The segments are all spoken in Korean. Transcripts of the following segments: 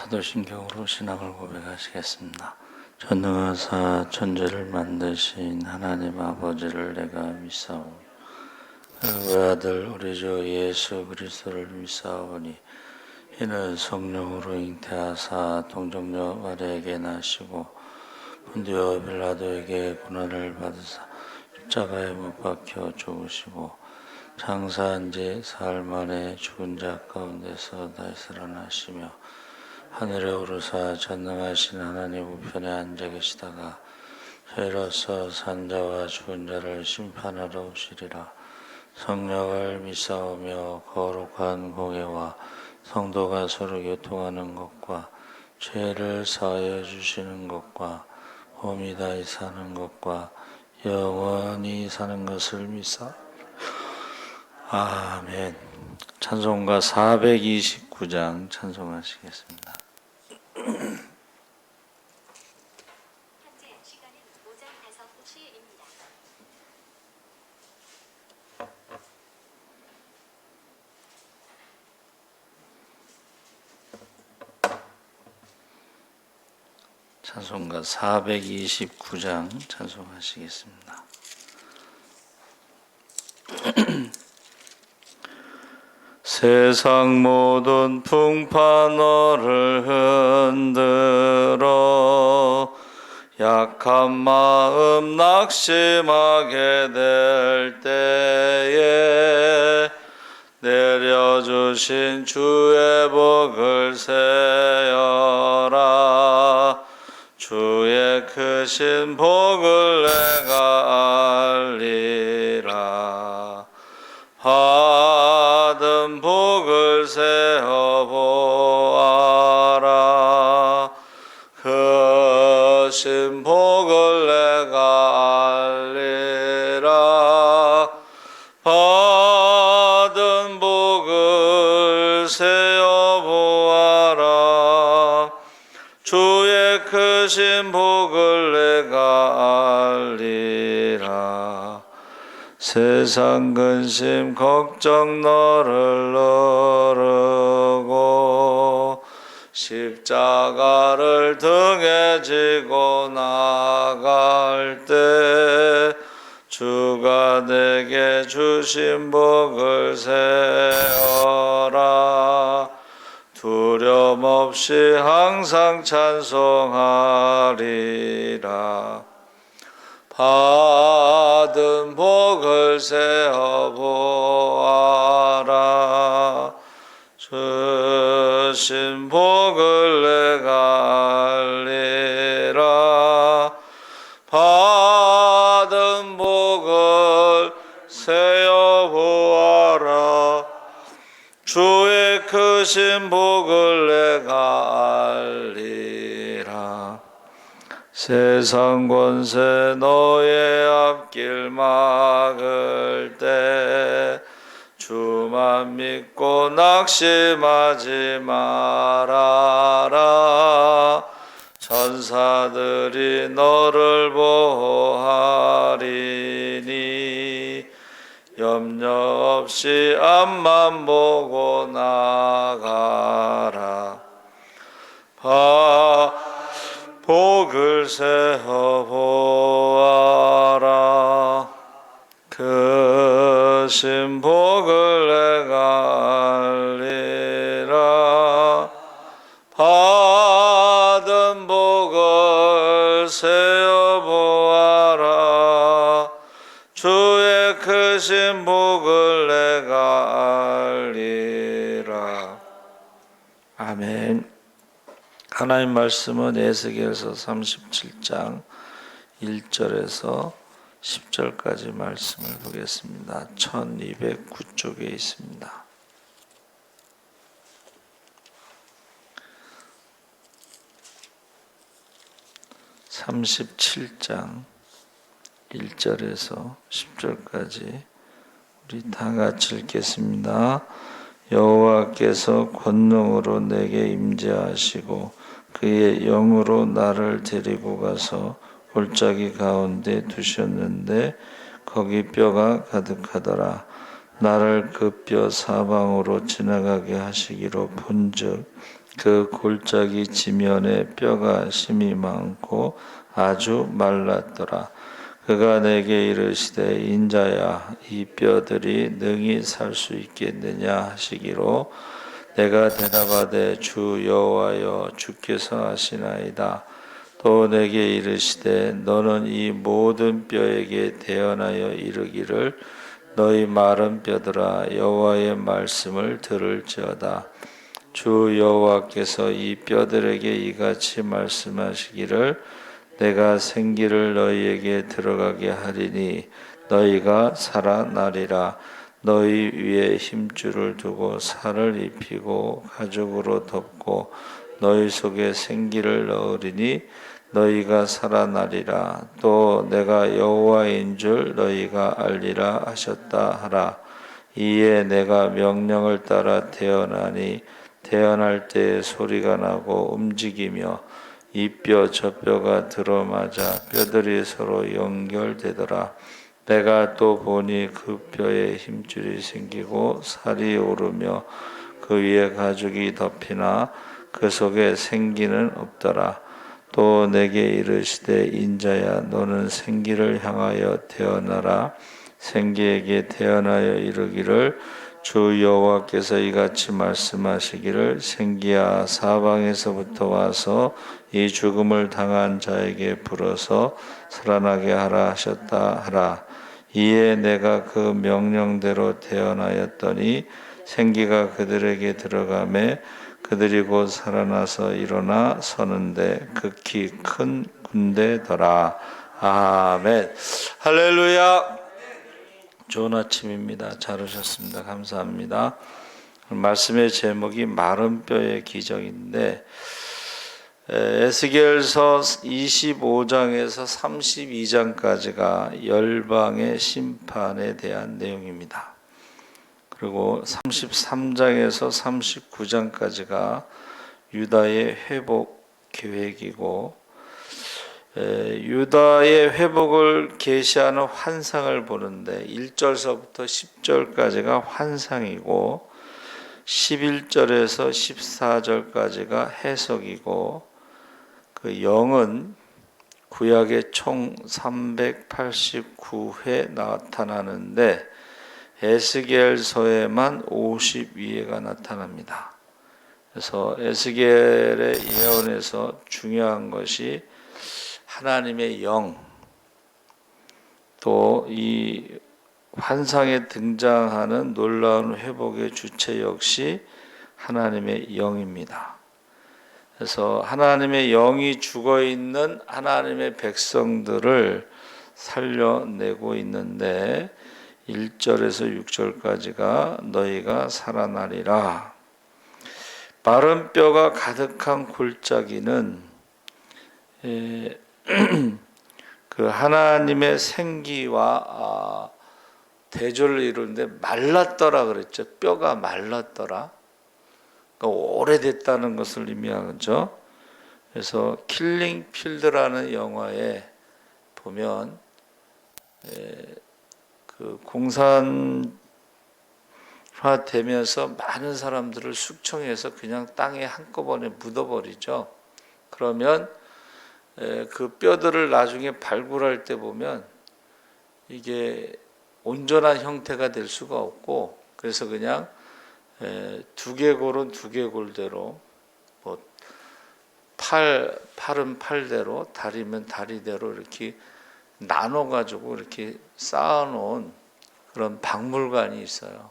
사도신경으로 신앙을 고백하시겠습니다. 전능하사 천지를 만드신 하나님 아버지를 내가 믿사오니 그 외아들 우리 주 예수 그리스도를 믿사오니 이는 성령으로 잉태하사 동정녀 마리아에게 나시고 본디오 빌라도에게 고난을 받으사 십자가에 못 박혀 죽으시고 장사한 지 사흘 만에 죽은 자 가운데서 다시 살아나시며 하늘에 오르사 전능하신 하나님 우편에 앉아 계시다가 저희로서 산자와 죽은 자를 심판하러 오시리라. 성령을 믿사오며 거룩한 공예와 성도가 서로 교통하는 것과 죄를 사하여 주시는 것과 몸이 다시 사는 것과 영원히 사는 것을 믿사. 아멘. 찬송가 429장 찬송하시겠습니다. 현재 시간은 오전 5시입니다. 찬송가 429장 찬송하시겠습니다. 세상 모든 풍파 너를 흔들어 약한 마음 낙심하게 될 때에 내려주신 주의 복을 세어라. 주의 크신 복을 내가 알리라. 받은 복을 세어보아라. 크신 복을 내가 알리라. 받은 복을 세어보아라. 주의 크신 복을 내가 알리라. 세상 근심 걱정 너를 너르고 십자가를 등에 지고 나갈 때 주가 내게 주신 복을 세어라. 두려움 없이 항상 찬송하리라. 받은 복을 세어보아라. 주신 복을 내가 알리라. 받은 복을 세어보아라. 주의 크신 복을 내가 알리라. 세상 권세 너의 앞길 막을 때 주만 믿고 낙심하지 말아라. 천사들이 너를 보호하리니 염려 없이 앞만 보고 나가라. 복을 세어보아라. 크신 복을 내가 알리라. 받은 복을 세어보아라. 주의 크신 복을 내가 알리라. 아멘. 하나님 말씀은 에스겔서 37장 1절에서 10절까지 말씀을 보겠습니다. 1209쪽에 있습니다. (37장) 1절에서 10절까지 우리 다 같이 읽겠습니다. 여호와께서 권능으로 내게 임재하시고 그의 영으로 나를 데리고 가서 골짜기 가운데 두셨는데 거기 뼈가 가득하더라. 나를 그 뼈 사방으로 지나가게 하시기로 본즉 그 골짜기 지면에 뼈가 심이 많고 아주 말랐더라. 그가 내게 이르시되 인자야 이 뼈들이 능히 살 수 있겠느냐 하시기로 내가 대답하되 주 여호와여 주께서 하시나이다. 또 내게 이르시되 너는 이 모든 뼈에게 대언하여 이르기를 너희 마른 뼈들아 여호와의 말씀을 들을지어다. 주 여호와께서 이 뼈들에게 이같이 말씀하시기를 내가 생기를 너희에게 들어가게 하리니 너희가 살아나리라. 너희 위에 힘줄을 두고 살을 입히고 가죽으로 덮고 너희 속에 생기를 넣으리니 너희가 살아나리라. 또 내가 여호와인 줄 너희가 알리라 하셨다 하라. 이에 내가 명령을 따라 태어나니 태어날 때에 소리가 나고 움직이며 이 뼈 저 뼈가 들어맞아 뼈들이 서로 연결되더라. 내가 또 보니 그 뼈에 힘줄이 생기고 살이 오르며 그 위에 가죽이 덮이나 그 속에 생기는 없더라. 또 내게 이르시되 인자야 너는 생기를 향하여 태어나라. 생기에게 태어나여 이르기를 주 여호와께서 이같이 말씀하시기를 생기야 사방에서부터 와서 이 죽음을 당한 자에게 불어서 살아나게 하라 하셨다 하라. 이에 내가 그 명령대로 태어나였더니 생기가 그들에게 들어가매 그들이 곧 살아나서 일어나 서는데 극히 큰 군대더라. 아멘. 할렐루야. 좋은 아침입니다. 잘 오셨습니다. 감사합니다. 말씀의 제목이 마른 뼈의 기적인데 에스겔서 25장에서 32장까지가 열방의 심판에 대한 내용입니다. 그리고 33장에서 39장까지가 유다의 회복 계획이고 유다의 회복을 계시하는 환상을 보는데 1절서부터 10절까지가 환상이고 11절에서 14절까지가 해석이고 그 영은 구약에 총 389회 나타나는데 에스겔서에만 52회가 나타납니다. 그래서 에스겔의 예언에서 중요한 것이 하나님의 영, 또 이 환상에 등장하는 놀라운 회복의 주체 역시 하나님의 영입니다. 그래서 하나님의 영이 죽어 있는 하나님의 백성들을 살려내고 있는데 1절에서 6절까지가 너희가 살아나리라. 마른 뼈가 가득한 골짜기는 그 하나님의 생기와 대조를 이루는데 말랐더라 그랬죠. 뼈가 말랐더라. 그러니까 오래됐다는 것을 의미하죠. 그래서 킬링 필드라는 영화에 보면 그 공산화되면서 많은 사람들을 숙청해서 그냥 땅에 한꺼번에 묻어버리죠. 그러면 그 뼈들을 나중에 발굴할 때 보면 이게 온전한 형태가 될 수가 없고 그래서 그냥 두개골은 두개골대로 뭐 팔은 팔대로 다리면 다리대로 이렇게 나눠가지고 이렇게 쌓아놓은 그런 박물관이 있어요.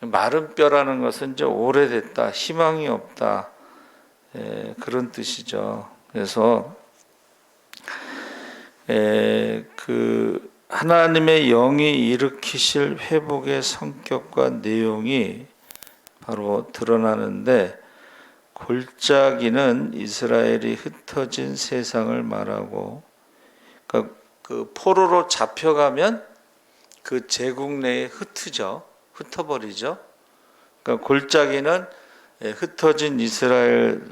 마른 뼈라는 것은 이제 오래됐다, 희망이 없다 그런 뜻이죠. 그래서 그 하나님의 영이 일으키실 회복의 성격과 내용이 바로 드러나는데 골짜기는 이스라엘이 흩어진 세상을 말하고 그러니까 그 포로로 잡혀가면 그 제국 내에 흩어버리죠. 그러니까 골짜기는 흩어진 이스라엘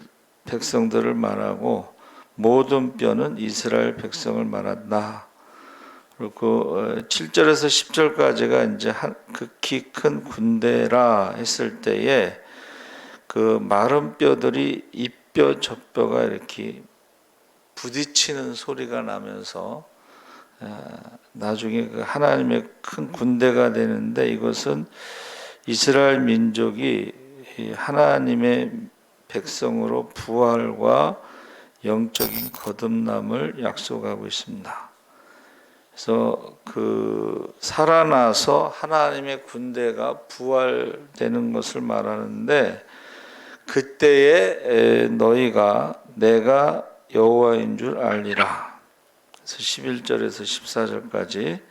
백성들을 말하고 모든 뼈는 이스라엘 백성을 말한다. 그리고 7절에서 10절까지가 이제 극히 큰 군대라 했을 때에 그 마른 뼈들이 이뼈 저뼈가 이렇게 부딪히는 소리가 나면서 나중에 그 하나님의 큰 군대가 되는데, 이것은 이스라엘 민족이 하나님의 백성으로 부활과 영적인 거듭남을 약속하고 있습니다. 그래서 그 살아나서 하나님의 군대가 부활되는 것을 말하는데, 그때에 너희가 내가 여호와인 줄 알리라. 그래서 11절에서 14절까지.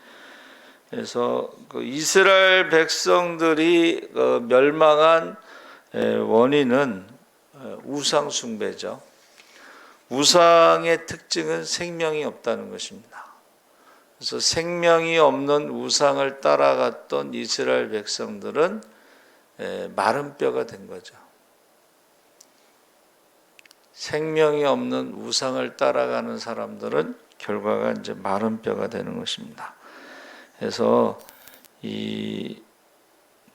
그래서 그 이스라엘 백성들이 멸망한 원인은 우상 숭배죠. 우상의 특징은 생명이 없다는 것입니다. 그래서 생명이 없는 우상을 따라갔던 이스라엘 백성들은 마른 뼈가 된 거죠. 생명이 없는 우상을 따라가는 사람들은 결과가 이제 마른 뼈가 되는 것입니다. 그래서 이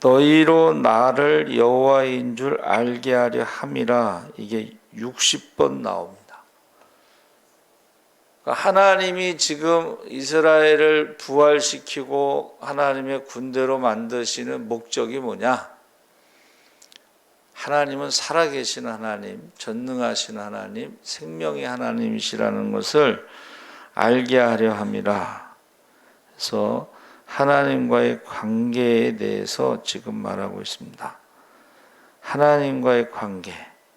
너희로 나를 여호와인 줄 알게 하려 함이라, 이게 60번 나옵니다. 하나님이 지금 이스라엘을 부활시키고 하나님의 군대로 만드시는 목적이 뭐냐? 하나님은 살아계신 하나님, 전능하신 하나님, 생명의 하나님이시라는 것을 알게 하려 함이라. 그래서 하나님과의 관계에 대해서 지금 말하고 있습니다. 하나님과의 관계,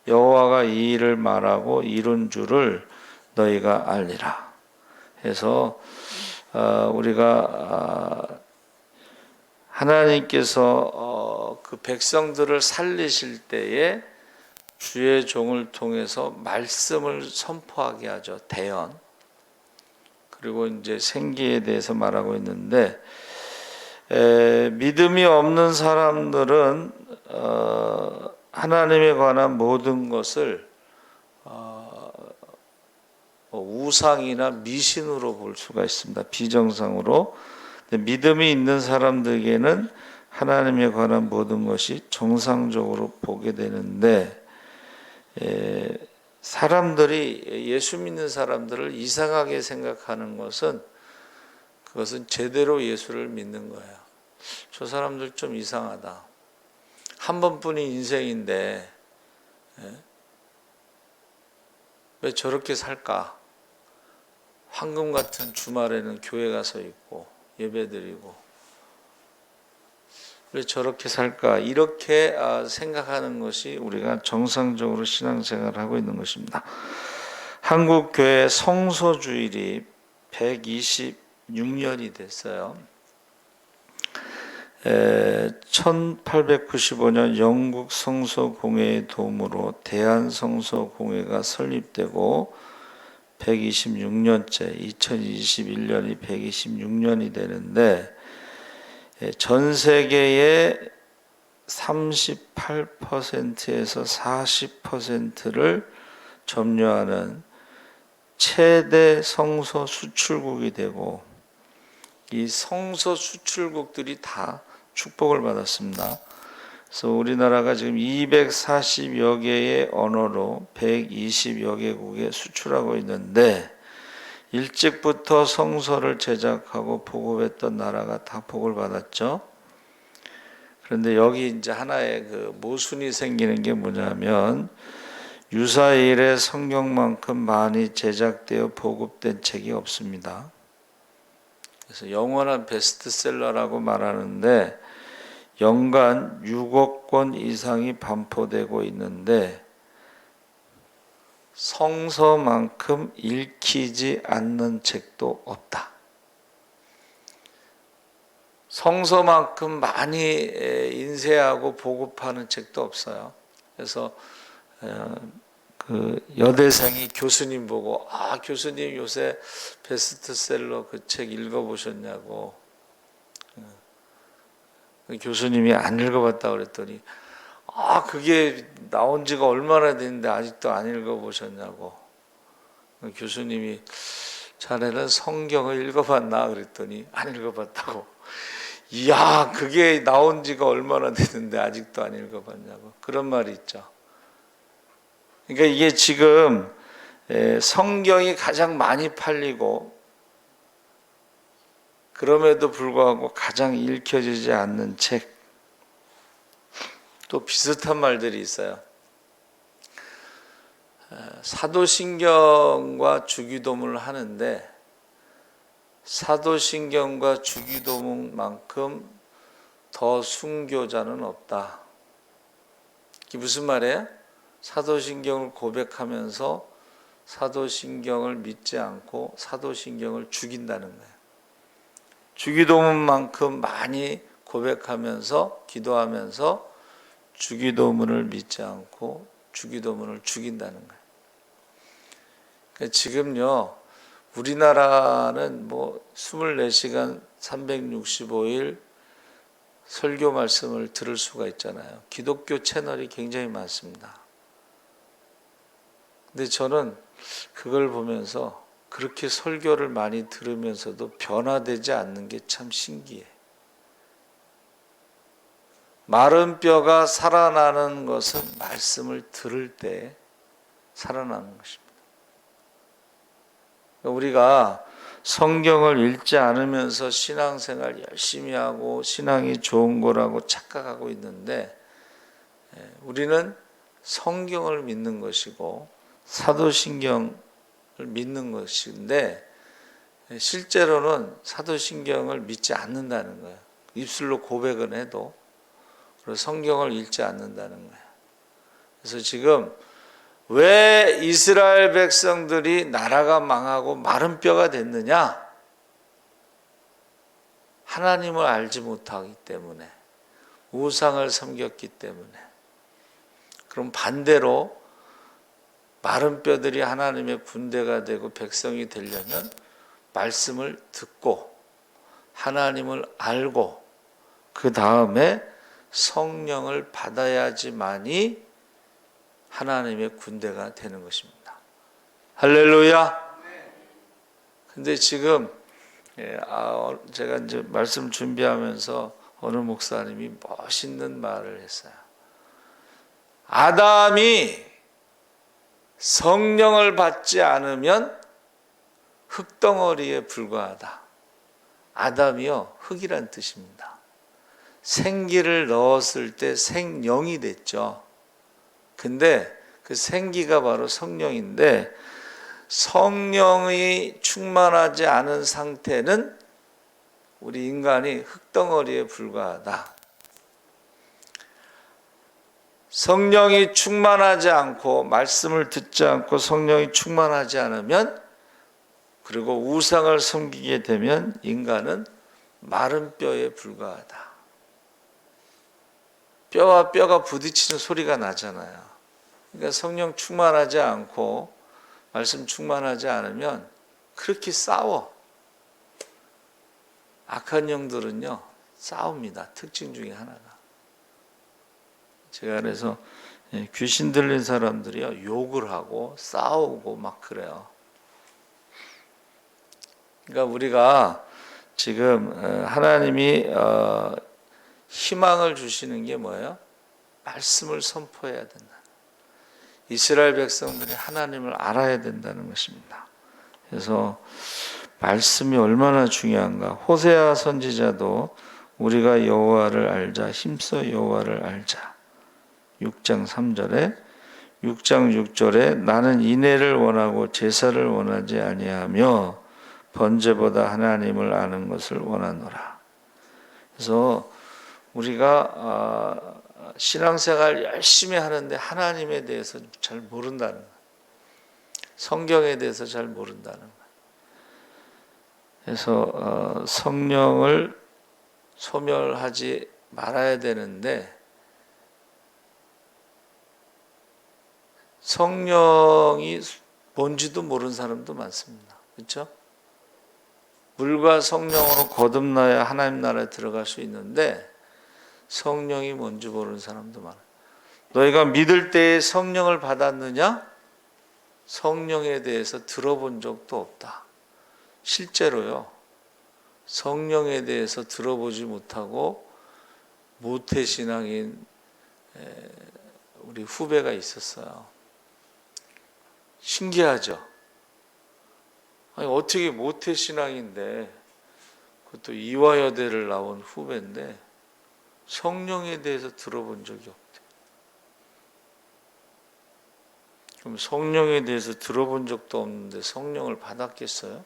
여호와가 이 일을 말하고 이룬 줄을 너희가 알리라. 그래서 우리가 하나님께서 그 백성들을 살리실 때에 주의 종을 통해서 말씀을 선포하게 하죠. 대언. 그리고 이제 생기에 대해서 말하고 있는데, 믿음이 없는 사람들은 하나님에 관한 모든 것을 우상이나 미신으로 볼 수가 있습니다. 비정상으로. 믿음이 있는 사람들에게는 하나님에 관한 모든 것이 정상적으로 보게 되는데, 사람들이 예수 믿는 사람들을 이상하게 생각하는 것은, 그것은 제대로 예수를 믿는 거예요. 저 사람들 좀 이상하다. 한 번뿐인 인생인데 왜 저렇게 살까? 황금 같은 주말에는 교회 가서 있고 예배드리고 왜 저렇게 살까? 이렇게 생각하는 것이 우리가 정상적으로 신앙생활을 하고 있는 것입니다. 한국교회 성소주일이 126년이 됐어요. 1895년 영국 성소공회의 도움으로 대한성소공회가 설립되고 126년째, 2021년이 126년이 되는데, 전 세계의 38%에서 40%를 점유하는 최대 성소 수출국이 되고, 이 성소 수출국들이 다 축복을 받았습니다. 그래서 우리나라가 지금 240여 개의 언어로 120여 개국에 수출하고 있는데, 일찍부터 성서를 제작하고 보급했던 나라가 다 복을 받았죠. 그런데 여기 이제 하나의 그 모순이 생기는 게 뭐냐면, 유사일에 성경만큼 많이 제작되어 보급된 책이 없습니다. 그래서 영원한 베스트셀러라고 말하는데 연간 6억 권 이상이 반포되고 있는데, 성서만큼 읽히지 않는 책도 없다. 성서만큼 많이 인쇄하고 보급하는 책도 없어요. 그래서 그 여대생이 교수님 보고, 교수님 요새 베스트셀러 그 책 읽어보셨냐고. 교수님이 안 읽어봤다고 그랬더니, 그게 나온 지가 얼마나 됐는데 아직도 안 읽어보셨냐고. 교수님이 자네는 성경을 읽어봤나 그랬더니 안 읽어봤다고. 이야, 그게 나온 지가 얼마나 됐는데 아직도 안 읽어봤냐고. 그런 말이 있죠. 그러니까 이게 지금 성경이 가장 많이 팔리고 그럼에도 불구하고 가장 읽혀지지 않는 책. 또 비슷한 말들이 있어요. 사도신경과 주기도문을 하는데 사도신경과 주기도문만큼 더 순교자는 없다. 이게 무슨 말이에요? 사도신경을 고백하면서 사도신경을 믿지 않고 사도신경을 죽인다는 거예요. 주기도문만큼 많이 고백하면서 기도하면서 주기도문을 믿지 않고 주기도문을 죽인다는 거예요. 그러니까 지금요, 우리나라는 뭐 24시간 365일 설교 말씀을 들을 수가 있잖아요. 기독교 채널이 굉장히 많습니다. 근데 저는 그걸 보면서 그렇게 설교를 많이 들으면서도 변화되지 않는 게 참 신기해. 마른 뼈가 살아나는 것은 말씀을 들을 때 살아나는 것입니다. 우리가 성경을 읽지 않으면서 신앙생활 열심히 하고 신앙이 좋은 거라고 착각하고 있는데 우리는 성경을 믿는 것이고 사도신경을 믿는 것인데 실제로는 사도신경을 믿지 않는다는 거예요. 입술로 고백은 해도 성경을 읽지 않는다는 거예요. 그래서 지금 왜 이스라엘 백성들이 나라가 망하고 마른 뼈가 됐느냐? 하나님을 알지 못하기 때문에, 우상을 섬겼기 때문에. 그럼 반대로 마른 뼈들이 하나님의 군대가 되고 백성이 되려면 말씀을 듣고 하나님을 알고 그 다음에 성령을 받아야지만이 하나님의 군대가 되는 것입니다. 할렐루야. 근데 지금 제가 이제 말씀 준비하면서 어느 목사님이 멋있는 말을 했어요. 아담이 성령을 받지 않으면 흙덩어리에 불과하다. 아담이요, 흙이란 뜻입니다. 생기를 넣었을 때 생령이 됐죠. 근데 그 생기가 바로 성령인데 성령이 충만하지 않은 상태는 우리 인간이 흙덩어리에 불과하다. 성령이 충만하지 않고 말씀을 듣지 않고 성령이 충만하지 않으면 그리고 우상을 섬기게 되면 인간은 마른 뼈에 불과하다. 뼈와 뼈가 부딪히는 소리가 나잖아요. 그러니까 성령 충만하지 않고 말씀 충만하지 않으면 그렇게 싸워. 악한 영들은요, 싸웁니다. 특징 중에 하나가. 제가 그래서 귀신 들린 사람들이요, 욕을 하고 싸우고 막 그래요. 그러니까 우리가 지금 하나님이 희망을 주시는 게 뭐예요? 말씀을 선포해야 된다. 이스라엘 백성들이 하나님을 알아야 된다는 것입니다. 그래서 말씀이 얼마나 중요한가. 호세아 선지자도 우리가 여호와를 알자, 힘써 여호와를 알자. 6장 3절에 6장 6절에 나는 인애를 원하고 제사를 원하지 아니하며 번제보다 하나님을 아는 것을 원하노라. 그래서 우리가 신앙생활 열심히 하는데 하나님에 대해서 잘 모른다는 거예요. 성경에 대해서 잘 모른다는 거예요. 그래서 성령을 소멸하지 말아야 되는데 성령이 뭔지도 모르는 사람도 많습니다. 그렇죠? 물과 성령으로 거듭나야 하나님 나라에 들어갈 수 있는데 성령이 뭔지 모르는 사람도 많아요. 너희가 믿을 때에 성령을 받았느냐? 성령에 대해서 들어본 적도 없다. 실제로요, 성령에 대해서 들어보지 못하고 모태신앙인 우리 후배가 있었어요. 신기하죠? 아니, 어떻게 모태신앙인데, 그것도 이화여대를 나온 후배인데 성령에 대해서 들어본 적이 없대. 그럼 성령에 대해서 들어본 적도 없는데 성령을 받았겠어요?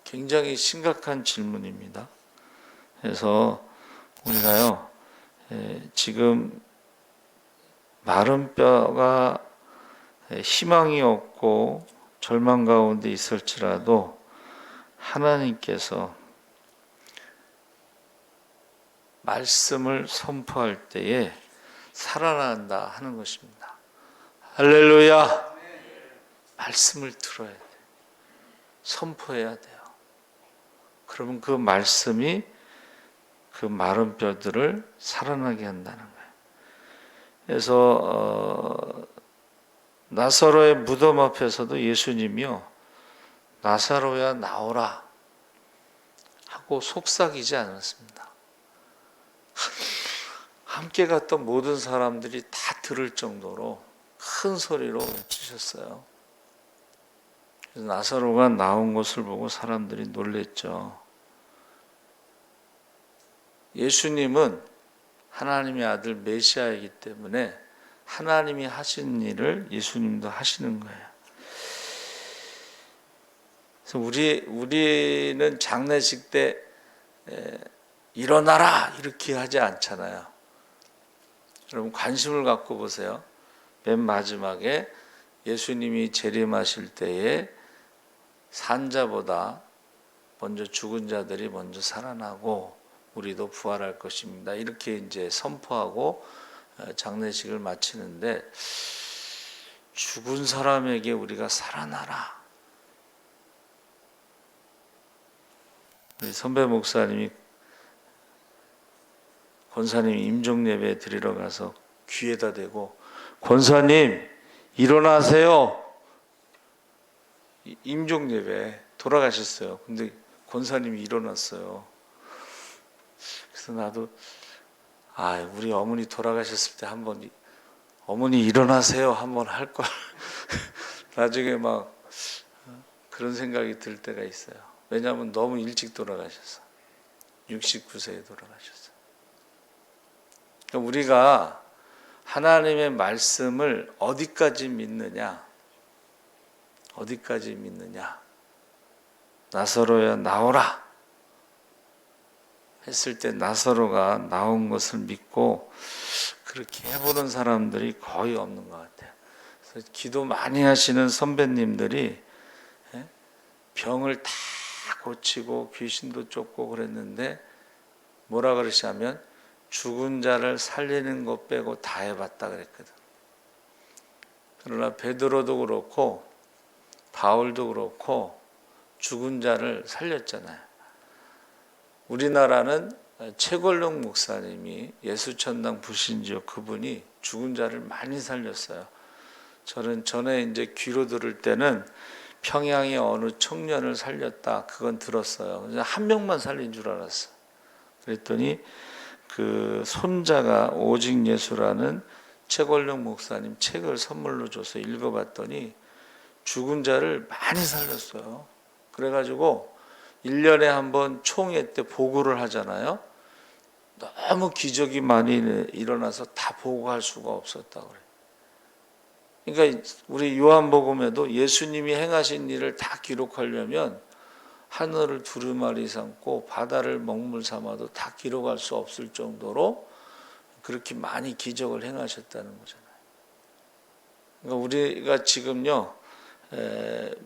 굉장히 심각한 질문입니다. 그래서 우리가요, 지금 마른 뼈가 희망이 없고 절망 가운데 있을지라도 하나님께서 말씀을 선포할 때에 살아난다 하는 것입니다. 할렐루야! 말씀을 들어야 돼. 선포해야 돼요. 그러면 그 말씀이 그 마른 뼈들을 살아나게 한다는 거예요. 그래서 나사로의 무덤 앞에서도 예수님이요, 나사로야 나오라 하고 속삭이지 않았습니다. 함께 갔던 모든 사람들이 다 들을 정도로 큰 소리로 외치셨어요. 그래서 나사로가 나온 것을 보고 사람들이 놀랬죠. 예수님은 하나님의 아들 메시아이기 때문에 하나님이 하신 일을 예수님도 하시는 거예요. 그래서 우리는 장례식 때 일어나라 이렇게 하지 않잖아요. 여러분 관심을 갖고 보세요. 맨 마지막에 예수님이 재림하실 때에 산자보다 먼저 죽은 자들이 먼저 살아나고 우리도 부활할 것입니다. 이렇게 이제 선포하고 장례식을 마치는데, 죽은 사람에게 우리가 살아나라. 우리 선배 목사님이 권사님 임종 예배 드리러 가서 귀에다 대고, 권사님 일어나세요. 임종 예배 돌아가셨어요. 근데 권사님이 일어났어요. 그래서 나도 우리 어머니 돌아가셨을 때 한번 어머니 일어나세요 한번 할 걸. 나중에 막 그런 생각이 들 때가 있어요. 왜냐하면 너무 일찍 돌아가셨어. 69세에 돌아가셨어. 그러니까 우리가 하나님의 말씀을 어디까지 믿느냐? 어디까지 믿느냐? 나사로야 나오라 했을 때 나사로가 나온 것을 믿고 그렇게 해보는 사람들이 거의 없는 것 같아요. 그래서 기도 많이 하시는 선배님들이 병을 다 고치고 귀신도 쫓고 그랬는데 뭐라 그러시냐면 죽은 자를 살리는 것 빼고 다 해봤다 그랬거든. 그러나 베드로도 그렇고 바울도 그렇고 죽은 자를 살렸잖아요. 우리나라는 최걸룡 목사님이 예수천당 부신지요. 그분이 죽은 자를 많이 살렸어요. 저는 전에 이제 귀로 들을 때는 평양의 어느 청년을 살렸다 그건 들었어요. 그래서 한 명만 살린 줄 알았어. 그랬더니 그 손자가 오직 예수라는 최걸룡 목사님 책을 선물로 줘서 읽어봤더니 죽은 자를 많이 살렸어요. 그래가지고 1년에 한 번 총회 때 보고를 하잖아요. 너무 기적이 많이 일어나서 다 보고할 수가 없었다고 그래요. 그러니까 우리 요한복음에도 예수님이 행하신 일을 다 기록하려면 하늘을 두루마리 삼고 바다를 먹물 삼아도 다 기록할 수 없을 정도로 그렇게 많이 기적을 행하셨다는 거잖아요. 그러니까 우리가 지금요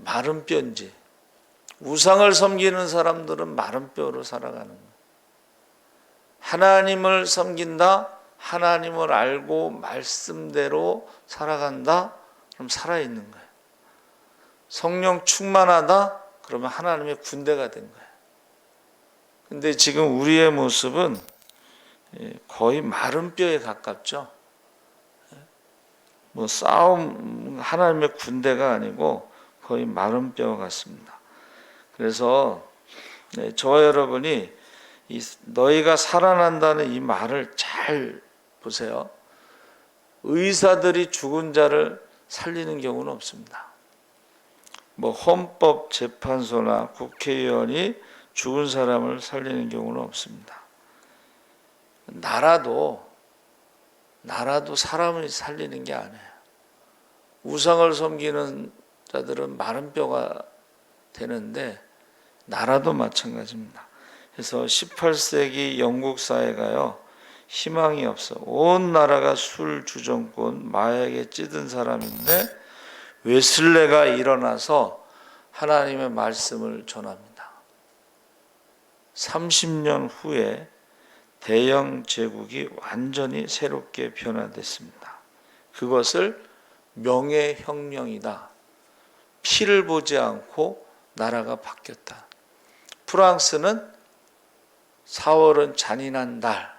마른 뼈인지, 우상을 섬기는 사람들은 마른 뼈로 살아가는 거예요. 하나님을 섬긴다, 하나님을 알고 말씀대로 살아간다, 그럼 살아있는 거예요. 성령 충만하다, 그러면 하나님의 군대가 된 거예요. 근데 지금 우리의 모습은 거의 마른 뼈에 가깝죠. 뭐 싸움, 하나님의 군대가 아니고 거의 마른 뼈 같습니다. 그래서 저와 여러분이 너희가 살아난다는 이 말을 잘 보세요. 의사들이 죽은 자를 살리는 경우는 없습니다. 뭐 헌법재판소나 국회의원이 죽은 사람을 살리는 경우는 없습니다. 나라도 사람을 살리는 게 아니에요. 우상을 섬기는 자들은 마른 뼈가 되는데 나라도 마찬가지입니다. 그래서 18세기 영국 사회가요, 희망이 없어. 온 나라가 술 주정권, 마약에 찌든 사람인데 웨슬레가 일어나서 하나님의 말씀을 전합니다. 30년 후에 대영 제국이 완전히 새롭게 변화됐습니다. 그것을 명예혁명이다. 피를 보지 않고 나라가 바뀌었다. 프랑스는 4월은 잔인한 달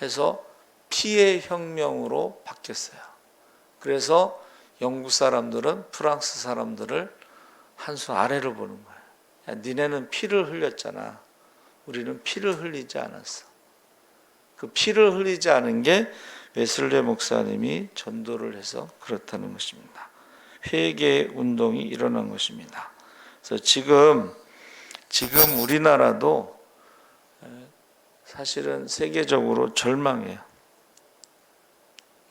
해서 피의 혁명으로 바뀌었어요. 그래서 영국 사람들은 프랑스 사람들을 한 수 아래로 보는 거예요. 야, 니네는 피를 흘렸잖아. 우리는 피를 흘리지 않았어. 그 피를 흘리지 않은 게 웨슬레 목사님이 전도를 해서 그렇다는 것입니다. 회개 운동이 일어난 것입니다. 그래서 지금 우리나라도 사실은 세계적으로 절망해요.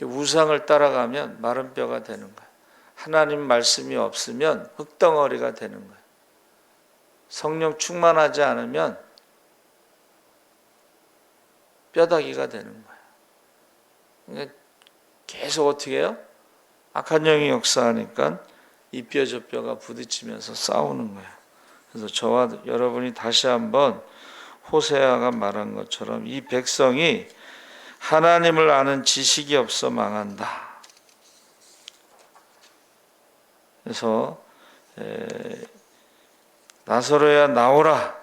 우상을 따라가면 마른 뼈가 되는 거예요. 하나님 말씀이 없으면 흙덩어리가 되는 거예요. 성령 충만하지 않으면 뼈다귀가 되는 거예요. 그러니까 계속 어떻게 해요? 악한 영이 역사하니까 이 뼈 저 뼈가 부딪히면서 싸우는 거예요. 그래서 저와 여러분이 다시 한번 호세아가 말한 것처럼 이 백성이 하나님을 아는 지식이 없어 망한다. 그래서 나사로야 나오라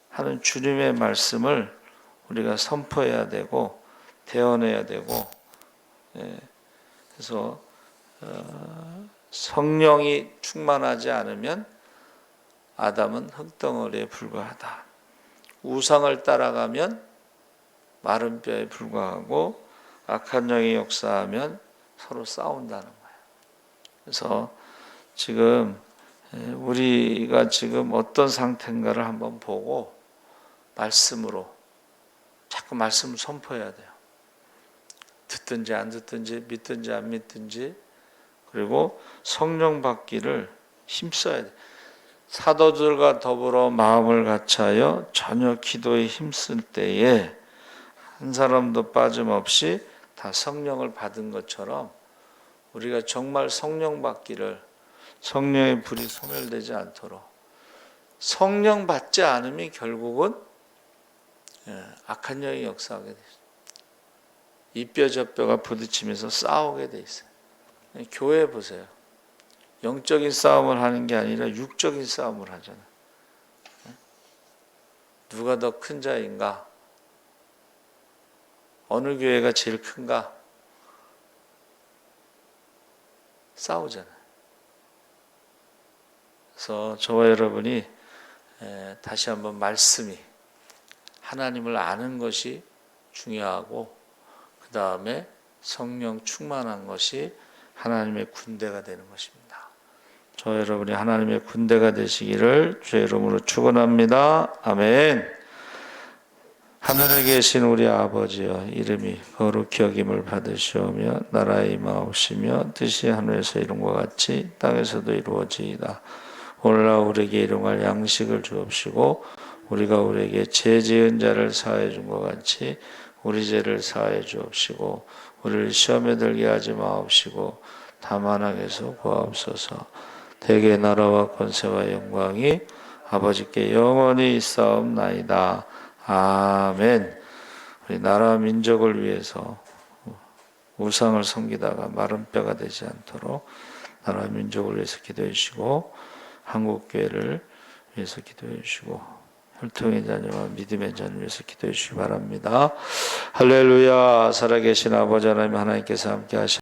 하는 주님의 말씀을 우리가 선포해야 되고 대언해야 되고, 그래서 성령이 충만하지 않으면 아담은 흙덩어리에 불과하다. 우상을 따라가면 마른 뼈에 불과하고 악한 영이 역사하면 서로 싸운다는 거예요. 그래서 지금 우리가 지금 어떤 상태인가를 한번 보고 말씀으로 자꾸 말씀을 선포해야 돼요. 듣든지 안 듣든지 믿든지 안 믿든지. 그리고 성령 받기를 힘써야 돼요. 사도들과 더불어 마음을 같이하여 저녁 기도에 힘쓸 때에 한 사람도 빠짐없이 다 성령을 받은 것처럼 우리가 정말 성령 받기를, 성령의 불이 소멸되지 않도록, 성령 받지 않으면 결국은 악한 영이 역사하게 돼 있어요. 이 뼈 저 뼈가 부딪히면서 싸우게 돼 있어요. 교회 보세요. 영적인 싸움을 하는 게 아니라 육적인 싸움을 하잖아요. 누가 더 큰 자인가? 어느 교회가 제일 큰가? 싸우잖아요. 그래서 저와 여러분이 다시 한번 말씀이, 하나님을 아는 것이 중요하고 그 다음에 성령 충만한 것이 하나님의 군대가 되는 것입니다. 저 여러분이 하나님의 군대가 되시기를 주의 이름으로 축원합니다. 아멘. 하늘에 계신 우리 아버지여, 이름이 거룩히 여김을 받으시오며 나라의 임하옵시며 뜻이 하늘에서 이룬 것 같이 땅에서도 이루어지이다. 오늘날 우리에게 일용할 양식을 주옵시고 우리가 우리에게 죄 지은 자를 사하여 준 것 같이 우리 죄를 사하여 주옵시고 우리를 시험에 들게 하지 마옵시고 다만 악에서 구하옵소서. 대개 나라와 권세와 영광이 아버지께 영원히 있사옵나이다. 아멘. 우리 나라 민족을 위해서 우상을 섬기다가 마른 뼈가 되지 않도록 나라 민족을 위해서 기도해 주시고 한국교회를 위해서 기도해 주시고 혈통의 자녀와 믿음의 자녀를 위해서 기도해 주시기 바랍니다. 할렐루야. 살아계신 아버지 하나님, 하나님께서 함께 하시